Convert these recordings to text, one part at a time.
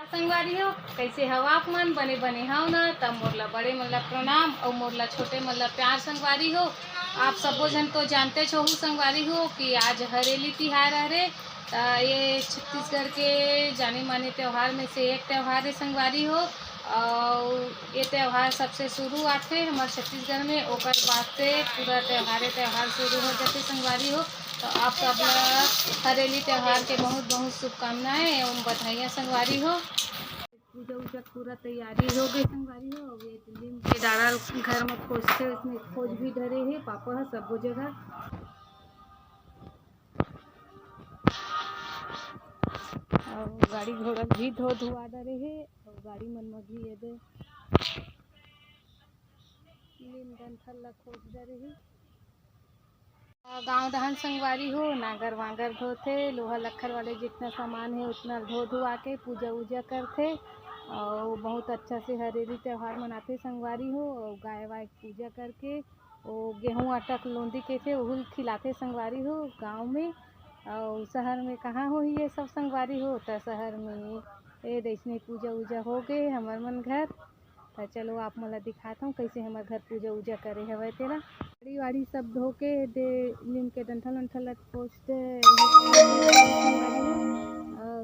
संगवारी हो कैसे हवा आप मन बने बने हव ना तब मोरला बड़े मतलब प्रणाम और मोरला छोटे मतलब प्यार संगवारी हो। आप सबो जन तो जानते हो संगवारी हो कि आज हरेली तिहार हरे। ये छत्तीसगढ़ के जाने माने त्यौहार में से एक त्यौहार है संगवारी हो। और ये त्यौहार सबसे शुरू आते हमारे छत्तीसगढ़ में ओकर बाद से पूरा त्यौहार शुरू हो जाते संगवारी हो। तो आप सब हरेली त्यौहार के बहुत बहुत शुभकामनाएं एवं बधाइयाँ संगवारी हो। पूजा उजा पूरा तैयारी हो गई संगवारी हो। अब ये दिल्ली के डारा घर में खोजते उसमें खोज भी धरे है पापा है सब जगह। और गाड़ी घोड़ा भी धुआ डरे है और गाड़ी मन में भी ये नीम डंठल ला खोज डरे है। गाँव दहन संगवारी हो नागर वागर धोते लोहा लक्खर वाले जितना सामान है उतना धो धुआ के पूजा उजा करते और बहुत अच्छा से हरेली त्यौहार मनाते संगवारी हो। और गाय वाय पूजा करके वो गेहूँ आटा लोंदी के थे वही खिलाते संगवारी हो गांव में। और शहर में कहाँ हो ये सब संगवारी हो। तो शहर में ये देशने पूजा उजा हो गए हमार मन घर। तो चलो आप मला दिखाता हूँ कैसे हमारे घर पूजा उजा करे हवे तेरा। गाड़ी वाड़ी सब धो के दे नीम के डंठल वंठल पोस्ट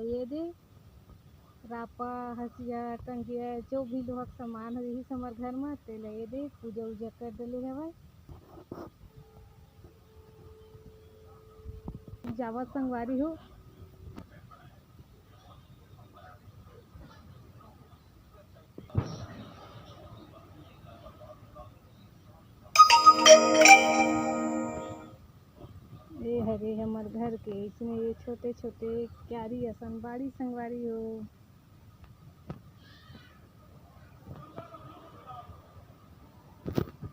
ये दे रापा हसिया टंगिया जो भी लोहा सामान है यही हमारे घर में तेल ये दे पूजा उजा कर दिले हवे। जावा संगवारी हो। ये हरे हमार घर के इसमें ये छोटे छोटे क्यारी असन बाड़ी संगवारी हो।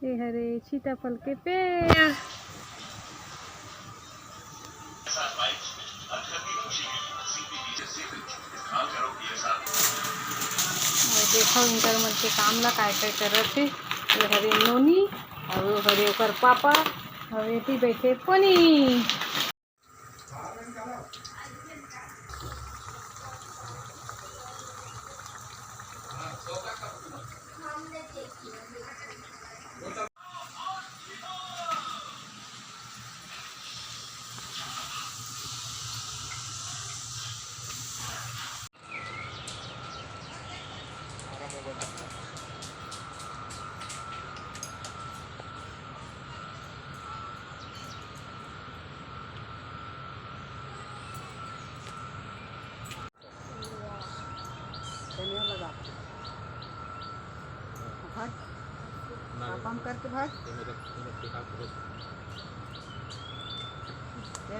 ये हरे सीताफल के पेड़। देखो इनकर मन के काम ला काय काय करत हे। ये हरे नोनी और वो हरे ओकर पापा और ये बैठे पनी। काम करके भाग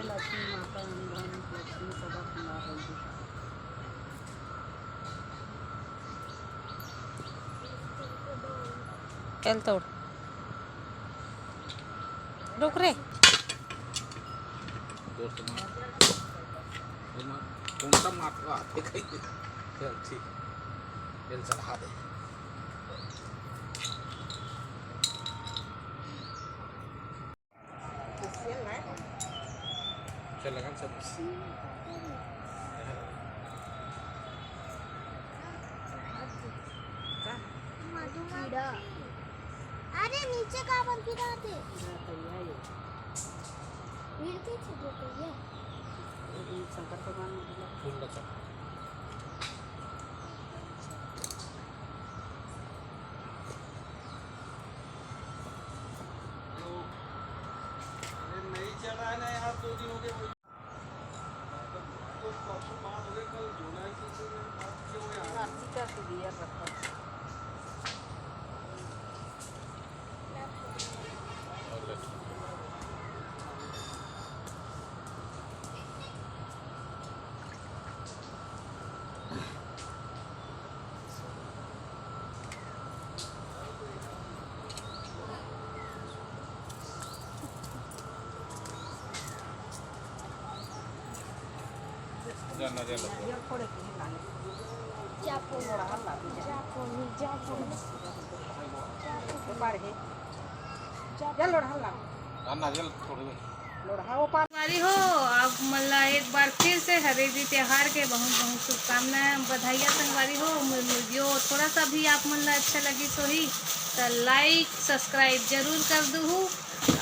लक्ष्मी माता लक्ष्मी सदा चल तोड़ रुक रे कौन सा मात्रा आते कहीं चल ठीक दिल चढ़ा दे। चल लगा सब अरे नीचे का बन गिरा दे वीर के छुपो के ये शंकर भगवान फूल लचा नहीं चढ़ा है यार 2 दिन हो गए तो परसों बात हो गई कल जोना की से बात किए हुए यार सीता से दिया रखा जाना जाना ये थोड़े के लाने जापो हल्ला जापो वो पार है चल लोड़ हल्ला आना जल थोड़ी लोड़ हाँ वो पार हो। अब मतलब एक बार फिर से हरेली त्योहार के बहुत बहुत शुभकामनाएं बधाइयाँ संगवारी हो। वीडियो थोड़ा सा भी आप मन ला अच्छा लगी तो ही तो लाइक सब्सक्राइब जरूर कर दूँ।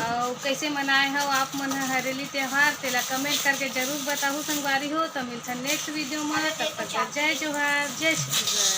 और कैसे मनाए हो आप मन हरेली त्योहार तेला कमेंट करके जरूर बताहू संगवारी हो। तो मिलता नेक्स्ट वीडियो में, तब तक जय जोहार जय श्री कृष्ण।